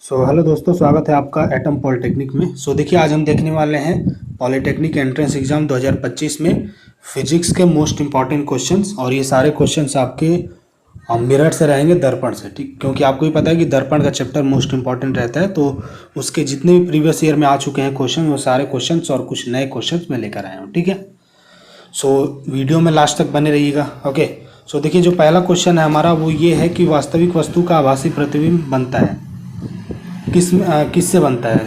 Hello दोस्तों, स्वागत है आपका एटम पॉलिटेक्निक में। देखिए, आज हम देखने वाले हैं पॉलिटेक्निक एंट्रेंस एग्जाम 2025 में फिजिक्स के मोस्ट इंपॉर्टेंट क्वेश्चंस। और ये सारे क्वेश्चंस आपके मिरर से रहेंगे, दर्पण से, ठीक। क्योंकि आपको ही पता है कि दर्पण का चैप्टर मोस्ट इंपॉर्टेंट रहता है। तो उसके जितने भी प्रीवियस ईयर में आ चुके हैं क्वेश्चन, वो सारे क्वेश्चन और कुछ नए क्वेश्चन मैं लेकर आया हूँ, ठीक है। वीडियो में लास्ट तक बने रहिएगा। ओके। देखिए, जो पहला क्वेश्चन है हमारा वो ये है कि वास्तविक वस्तु का आभासी प्रतिबिंब बनता है किससे बनता है?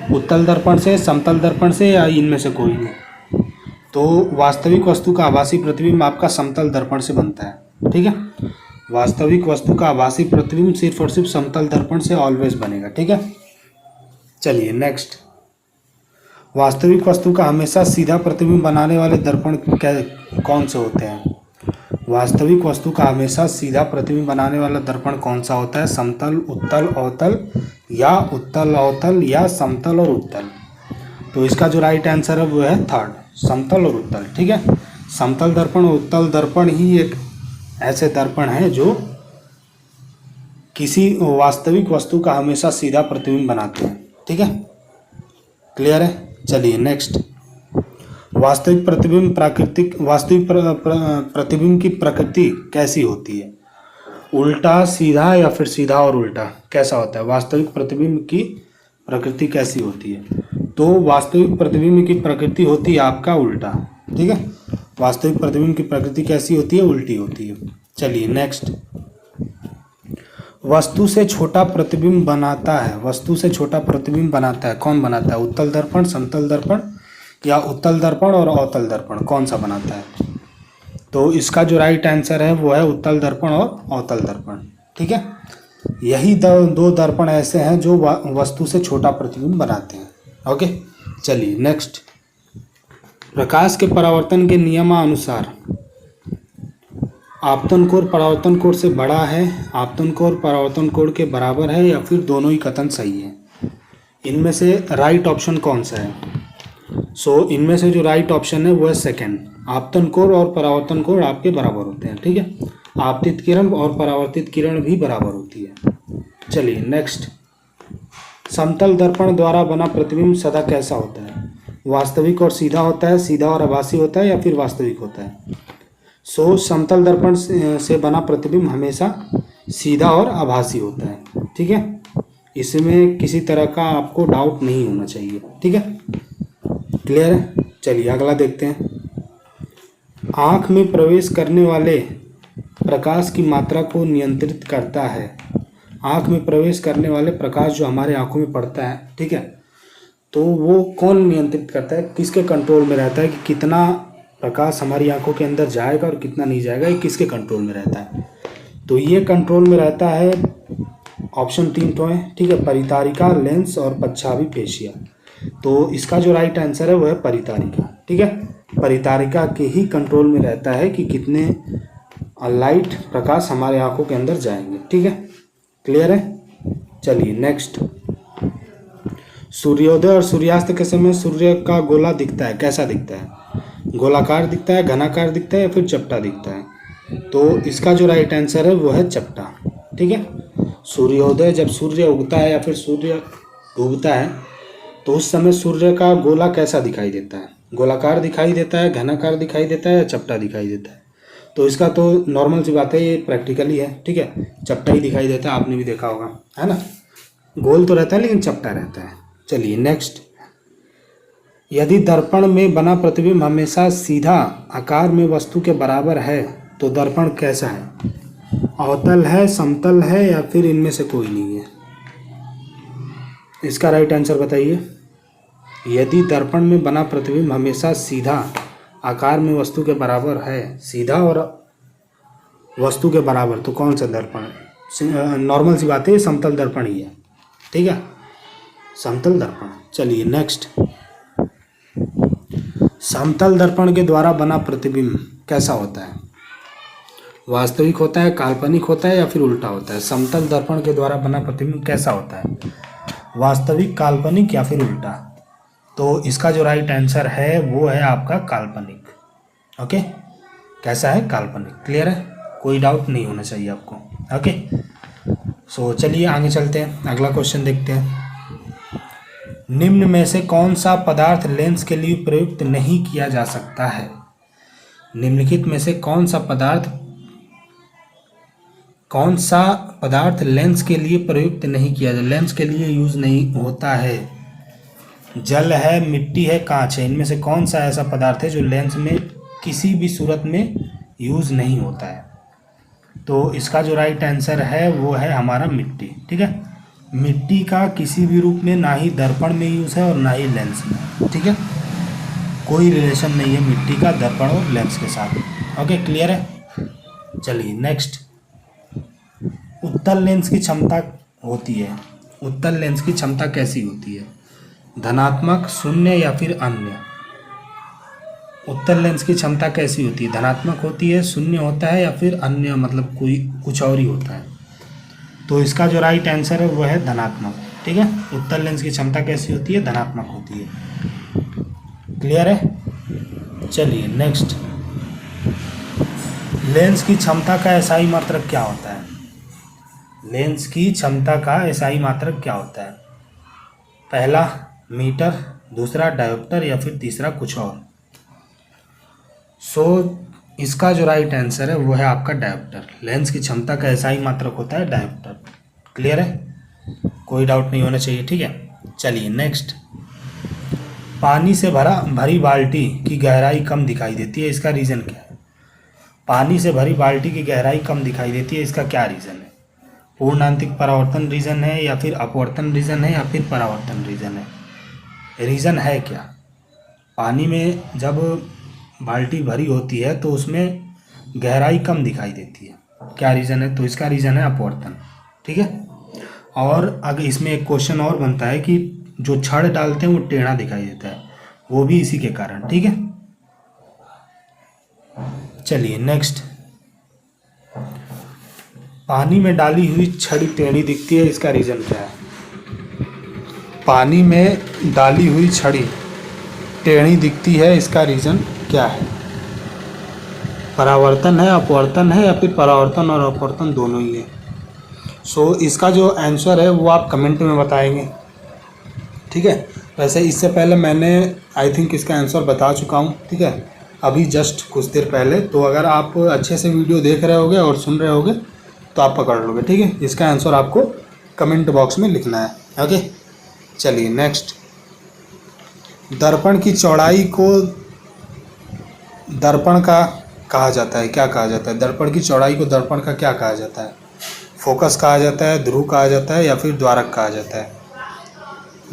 उत्तल दर्पण से, समतल दर्पण से, या इनमें से कोई नहीं? तो वास्तविक वस्तु का आभासी प्रतिबिंब आपका समतल दर्पण से बनता है, ठीक है। वास्तविक वस्तु का आभासी प्रतिबिंब सिर्फ और सिर्फ समतल दर्पण से ऑलवेज बनेगा, ठीक है। चलिए नेक्स्ट। वास्तविक वस्तु का हमेशा सीधा प्रतिबिंब बनाने वाले दर्पण कौन से होते हैं? वास्तविक वस्तु का हमेशा सीधा प्रतिबिंब बनाने वाला दर्पण कौन सा होता है? समतल, उत्तल, अवतल, या उत्तल अवतल, या समतल और उत्तल। तो इसका जो राइट आंसर है वो है थर्ड, समतल और उत्तल, ठीक है। समतल दर्पण और उत्तल दर्पण ही एक ऐसे दर्पण हैं जो किसी वास्तविक वस्तु का हमेशा सीधा प्रतिबिंब बनाते हैं, ठीक है। क्लियर है? चलिए नेक्स्ट। वास्तविक प्रतिबिंब प्रतिबिंब की प्रकृति कैसी होती है? उल्टा, सीधा, या फिर सीधा और उल्टा? कैसा होता है वास्तविक प्रतिबिंब की प्रकृति? कैसी होती है? तो वास्तविक प्रतिबिंब की प्रकृति होती है आपका उल्टा, ठीक है। वास्तविक प्रतिबिंब की प्रकृति कैसी होती है? उल्टी होती है। चलिए नेक्स्ट। वस्तु से छोटा प्रतिबिंब बनाता है, वस्तु से छोटा प्रतिबिंब बनाता है, कौन बनाता है? उत्तल दर्पण, समतल दर्पण, या उत्तल दर्पण और अवतल दर्पण, कौन सा बनाता है? तो इसका जो राइट आंसर है वो है उत्तल दर्पण और अवतल दर्पण, ठीक है। यही दो दर्पण ऐसे हैं जो वस्तु से छोटा प्रतिबिंब बनाते हैं। ओके। चलिए नेक्स्ट। प्रकाश के परावर्तन के नियमानुसार आपतन कोण परावर्तन कोण से बड़ा है, आपतन कोण परावर्तन कोण के बराबर है, या फिर दोनों ही कथन सही है? इनमें से राइट ऑप्शन कौन सा है? इनमें से जो राइट ऑप्शन है वो है सेकंड। आपतन कोण और परावर्तन कोण आपके बराबर होते हैं, ठीक है। आपतित किरण और परावर्तित किरण भी बराबर होती है। चलिए नेक्स्ट। समतल दर्पण द्वारा बना प्रतिबिंब सदा कैसा होता है? वास्तविक और सीधा होता है, सीधा और आभासी होता है, या फिर वास्तविक होता है? समतल दर्पण से बना प्रतिबिंब हमेशा सीधा और आभासी होता है, ठीक है। इसमें किसी तरह का आपको डाउट नहीं होना चाहिए, ठीक है। क्लियर है? चलिए अगला देखते हैं। आँख में प्रवेश करने वाले प्रकाश की मात्रा को नियंत्रित करता है। आँख में प्रवेश करने वाले प्रकाश जो हमारे आँखों में पड़ता है, ठीक है, तो वो कौन नियंत्रित करता है? किसके कंट्रोल में रहता है कि कितना प्रकाश हमारी आँखों के अंदर जाएगा और कितना नहीं जाएगा? ये किसके कंट्रोल में रहता है? तो ये कंट्रोल में रहता है, ऑप्शन 3 तो है, ठीक है, परितारिका, लेंस और पच्छावी पेशियाँ। तो इसका जो राइट आंसर है वो है परितारिका, ठीक है। परितारिका के ही कंट्रोल में रहता है कि कितने लाइट प्रकाश हमारे आंखों के अंदर जाएंगे, ठीक है। क्लियर है? चलिए नेक्स्ट। सूर्योदय और सूर्यास्त के समय सूर्य का गोला दिखता है, कैसा दिखता है? गोलाकार दिखता है, घनाकार दिखता है, या फिर चपटा दिखता है? तो इसका जो राइट आंसर है वो है चपटा, ठीक है। सूर्योदय, जब सूर्य उगता है या फिर सूर्य डूबता है, तो उस समय सूर्य का गोला कैसा दिखाई देता है? गोलाकार दिखाई देता है, घनाकार दिखाई देता है, या चपटा दिखाई देता है? तो इसका तो नॉर्मल सी बात है, ये प्रैक्टिकली है, ठीक है, चपटा ही दिखाई देता है। आपने भी देखा होगा, है ना। गोल तो रहता है लेकिन चपटा रहता है। चलिए नेक्स्ट। यदि दर्पण में बना प्रतिबिंब हमेशा सीधा आकार में वस्तु के बराबर है तो दर्पण कैसा है? अवतल है, समतल है, या फिर इनमें से कोई नहीं है? इसका राइट आंसर बताइए। यदि दर्पण में बना प्रतिबिंब हमेशा सीधा आकार में वस्तु के बराबर है, सीधा और वस्तु के बराबर, तो कौन सा दर्पण है? नॉर्मल सी बात है, समतल दर्पण ही है, ठीक है, समतल दर्पण। चलिए नेक्स्ट। समतल दर्पण के द्वारा बना प्रतिबिंब कैसा होता है? वास्तविक होता है, काल्पनिक होता है, या फिर उल्टा होता है? समतल दर्पण के द्वारा बना प्रतिबिंब कैसा होता है? वास्तविक, काल्पनिक, या फिर उल्टा? तो इसका जो राइट आंसर है वो है आपका काल्पनिक। ओके, कैसा है? काल्पनिक। क्लियर है? कोई डाउट नहीं होना चाहिए आपको। ओके। सो चलिए आगे चलते हैं, अगला क्वेश्चन देखते हैं। निम्न में से कौन सा पदार्थ लेंस के लिए प्रयुक्त नहीं किया जा सकता है? निम्नलिखित में से कौन सा पदार्थ लेंस के लिए प्रयुक्त नहीं किया जाए, लेंस के लिए यूज नहीं होता है? जल है, मिट्टी है, कांच है, इनमें से कौन सा ऐसा पदार्थ है जो लेंस में किसी भी सूरत में यूज नहीं होता है? तो इसका जो राइट आंसर है वो है हमारा मिट्टी। ठीक है, मिट्टी का किसी भी रूप में ना ही दर्पण में यूज है और ना ही लेंस में। ठीक है, कोई रिलेशन नहीं है मिट्टी का दर्पण और लेंस के साथ। ओके, क्लियर है? चलिए नेक्स्ट। उत्तल लेंस की क्षमता होती है, उत्तल लेंस की क्षमता कैसी होती है? धनात्मक, शून्य या फिर अन्य? उत्तल लेंस की क्षमता कैसी होती है? धनात्मक होती है, शून्य होता है या फिर अन्य, मतलब कोई कुछ और ही होता है? तो इसका जो राइट आंसर है वो है धनात्मक। ठीक है, उत्तल लेंस की क्षमता कैसी होती है? धनात्मक होती है। क्लियर है? चलिए नेक्स्ट। लेंस की क्षमता का एसआई मात्रक क्या होता है? लेंस की क्षमता का एसआई मात्रक क्या होता है? पहला मीटर, दूसरा डायोप्टर या फिर तीसरा कुछ और? इसका जो राइट आंसर है वो है आपका डायोप्टर। लेंस की क्षमता का एसआई मात्रक होता है डायोप्टर। क्लियर है? कोई डाउट नहीं होना चाहिए। ठीक है, चलिए नेक्स्ट। पानी से भरी बाल्टी की गहराई कम दिखाई देती है, इसका रीज़न क्या है? पानी से भरी बाल्टी की गहराई कम दिखाई देती है, इसका क्या रीज़न है? पूर्णांतिक परावर्तन रीज़न है या फिर अपवर्तन रीज़न है या फिर परावर्तन रीज़न है? रीज़न है क्या? पानी में जब बाल्टी भरी होती है तो उसमें गहराई कम दिखाई देती है, क्या रीज़न है? तो इसका रीज़न है अपवर्तन। ठीक है, और अगर इसमें एक क्वेश्चन और बनता है कि जो छड़ डालते हैं वो टेढ़ा दिखाई देता है, वो भी इसी के कारण। ठीक है, चलिए नेक्स्ट। पानी में डाली हुई छड़ी टेढ़ी दिखती है, इसका रीज़न क्या है? पानी में डाली हुई छड़ी टेढ़ी दिखती है, इसका रीज़न क्या है? परावर्तन है, अपवर्तन है या फिर परावर्तन और अपवर्तन दोनों ही है? इसका जो आंसर है वो आप कमेंट में बताएंगे। ठीक है, वैसे इससे पहले मैंने आई थिंक इसका आंसर बता चुका हूँ। ठीक है, अभी जस्ट कुछ देर पहले। तो अगर आप अच्छे से वीडियो देख रहे होगे और सुन रहे होगे तो आप पकड़ लोगे। ठीक है, इसका आंसर आपको कमेंट बॉक्स में लिखना है। ओके, चलिए नेक्स्ट। दर्पण की चौड़ाई को दर्पण का कहा जाता है, क्या कहा जाता है? दर्पण की चौड़ाई को दर्पण का क्या कहा जाता है? फोकस कहा जाता है, ध्रुव कहा जाता है या फिर द्वारक कहा जाता है?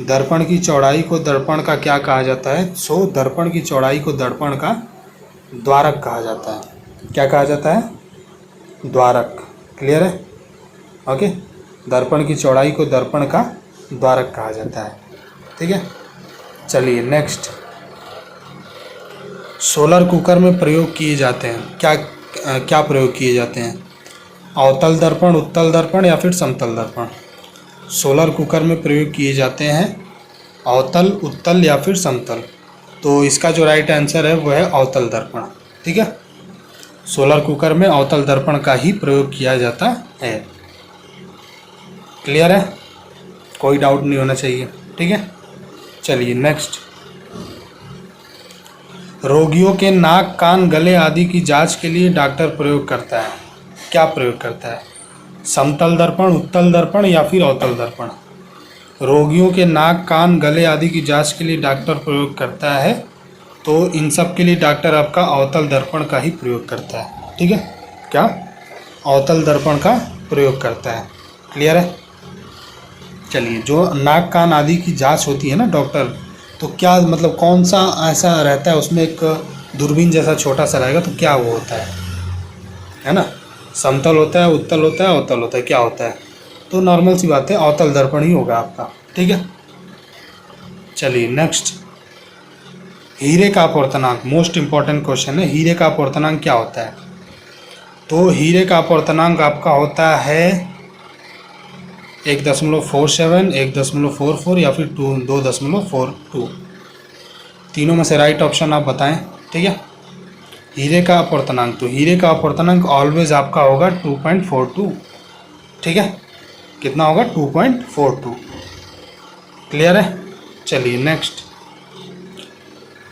दर्पण की चौड़ाई को दर्पण का क्या कहा जाता है? दर्पण की चौड़ाई को दर्पण का द्वारक कहा जाता है। क्या कहा जाता है? द्वारक। क्लियर है? ओके, दर्पण की चौड़ाई को दर्पण का द्वारक कहा जाता है। ठीक है, चलिए नेक्स्ट। सोलर कुकर में प्रयोग किए जाते हैं, क्या प्रयोग किए जाते हैं? अवतल दर्पण, उत्तल दर्पण या फिर समतल दर्पण? सोलर कुकर में प्रयोग किए जाते हैं अवतल, उत्तल या फिर समतल। तो इसका जो राइट आंसर है वो है अवतल दर्पण। ठीक है, सोलर कुकर में अवतल दर्पण का ही प्रयोग किया जाता है। क्लियर है? कोई डाउट नहीं होना चाहिए। ठीक है, चलिए नेक्स्ट। रोगियों के नाक, कान, गले आदि की जांच के लिए डॉक्टर प्रयोग करता है, क्या प्रयोग करता है? समतल दर्पण, उत्तल दर्पण या फिर अवतल दर्पण? रोगियों के नाक, कान, गले आदि की जांच के लिए डॉक्टर प्रयोग करता है, तो इन सब के लिए डॉक्टर आपका अवतल दर्पण का ही प्रयोग करता है। ठीक है, क्या? अवतल दर्पण का प्रयोग करता है। क्लियर है? चलिए, जो नाक, कान आदि की जांच होती है ना डॉक्टर, तो क्या मतलब कौन सा ऐसा रहता है उसमें? एक दूरबीन जैसा छोटा सा रहेगा, तो क्या वो होता है ना? समतल होता है, उत्तल होता है, अवतल होता है, क्या होता है? तो नॉर्मल सी बात है, अवतल दर्पण ही होगा आपका। ठीक है, चलिए नेक्स्ट। हीरे का अपवर्तनांक, मोस्ट इंपॉर्टेंट क्वेश्चन है। हीरे का अपवर्तनांक क्या होता है? तो हीरे का अपवर्तनांक आपका होता है 1.47, 1.44 या फिर 2.42। तीनों में से राइट ऑप्शन आप बताएं। ठीक है, हीरे का अपवर्तनांक, तो हीरे का अपवर्तनांक ऑलवेज आपका होगा 2.42। ठीक है, कितना होगा 2.42। क्लियर है। चलिए नेक्स्ट,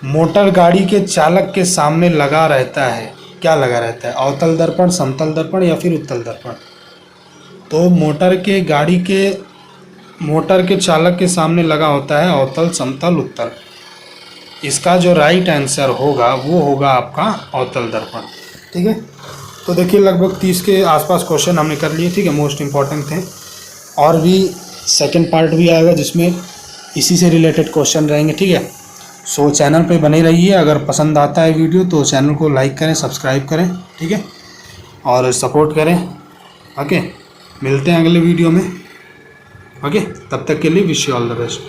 मोटर गाड़ी के चालक के सामने लगा रहता है, क्या लगा रहता है? अवतल दर्पण, समतल दर्पण या फिर उत्तल दर्पण। तो मोटर के चालक के सामने लगा होता है अवतल, समतल, उत्तल। इसका जो राइट आंसर होगा वो होगा आपका अवतल दर्पण। ठीक है, तो देखिए लगभग 30 के आसपास क्वेश्चन हमने कर लिए। ठीक है, मोस्ट इम्पॉर्टेंट थे। और भी सेकंड पार्ट भी आएगा जिसमें इसी से रिलेटेड क्वेश्चन रहेंगे। ठीक है, सो चैनल पे बने रहिए। अगर पसंद आता है वीडियो तो चैनल को लाइक करें, सब्सक्राइब करें। ठीक है, और सपोर्ट करें। ओके, मिलते हैं अगले वीडियो में। ओके, तब तक के लिए wish you all the best.